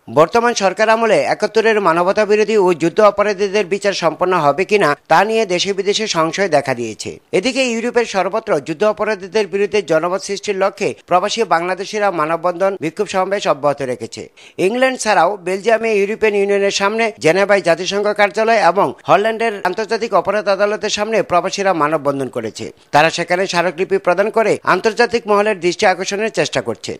বর্তমান সরকার আমলে ৭১-এর মানবতা বিরোধী ও যুদ্ধ অপরাধীদের বিচার সম্পন্ন হবে কিনা তা নিয়ে দেশে বিদেশে সংশয় দেখা দিয়েছে। এদিকে ইউরোপের সর্বত্র যুদ্ধ অপরাধীদের বিরুদ্ধে জনমত সৃষ্টির লক্ষ্যে প্রবাসী বাংলাদেশিরা মানববন্ধন, বিক্ষোভ সমাবেশ অব্যাহত রেখেছে। ইংল্যান্ড ছাড়াও বেলজিয়ামে ইউরোপিয়ান ইউনিয়নের সামনে, জেনেভায় জাতিসংঘ কার্যালয় এবং হল্যান্ডের আন্তর্জাতিক অপরাধ আদালতের সামনে প্রবাসীরা মানববন্ধন করেছে। তারা সেখানে স্মারকলিপি প্রদান করে আন্তর্জাতিক মহলের দৃষ্টি আকর্ষণের চেষ্টা করছে।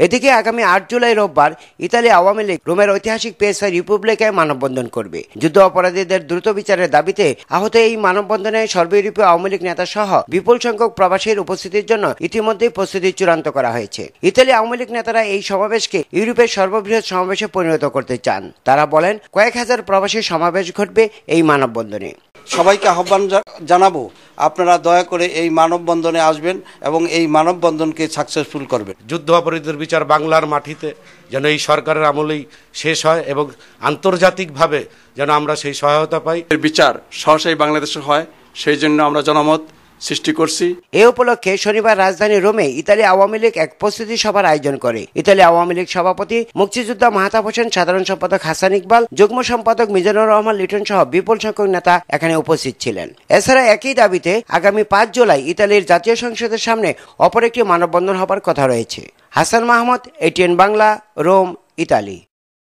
এদিকে আগামী ৮ জুলাই রোববার ইতালি আওয়ামী লীগ রোমের ঐতিহাসিক পিয়াজা রিপাবলিকায় মানববন্ধন করবে। যুদ্ধ অপরাধীদের দ্রুত বিচারের দাবিতে আহত এই মানববন্ধনে সর্বইউরোপীয় আওয়ামী লীগ নেতা সহ বিপুল সংখ্যক প্রবাসীর উপস্থিতির জন্য ইতিমধ্যেই প্রস্তুতি চূড়ান্ত করা হয়েছে। ইতালি আওয়ামী লীগ নেতারা এই সমাবেশকে ইউরোপের সর্ববৃহৎ সমাবেশে পরিণত করতে চান। তারা বলেন, কয়েক হাজার প্রবাসী সমাবেশ ঘটবে এই মানববন্ধনে। সবাইকে আহ্বান জানাবো, আপনারা দয়া করে এই মানববন্ধনে আসবেন এবং এই মানববন্ধনকে সাকসেসফুল করবেন। যুদ্ধ অপরাধীদের বিচার বাংলার মাটিতে যেন এই সরকারের আমলেই শেষ হয় এবং আন্তর্জাতিকভাবে যেন আমরা সেই সহায়তা পাই। এর বিচার সহসাই বাংলাদেশে হয়, সেই জন্য আমরা জনমত সৃষ্টি করছি। এ উপলক্ষে শনিবার রাজধানী রোমে ইতালি আওয়ামী লীগ এক প্রস্তুতি সভার আয়োজন করে। ইতালি আওয়ামী লীগ সভাপতি মুক্তিযোদ্ধা মাহতাব হোসেন, সাধারণ সম্পাদক হাসান ইকবাল, যুগ্ম সম্পাদক মিজানুর রহমান লিটন সহ বিপুল সংখ্যক নেতা এখানে উপস্থিত ছিলেন। এছাড়া একই দাবিতে আগামী ৫ জুলাই ইতালির জাতীয় সংসদের সামনে অপর একটি মানববন্ধন হবার কথা রয়েছে। Hasan Mahmud, ATN Bangla, Rome, Italy.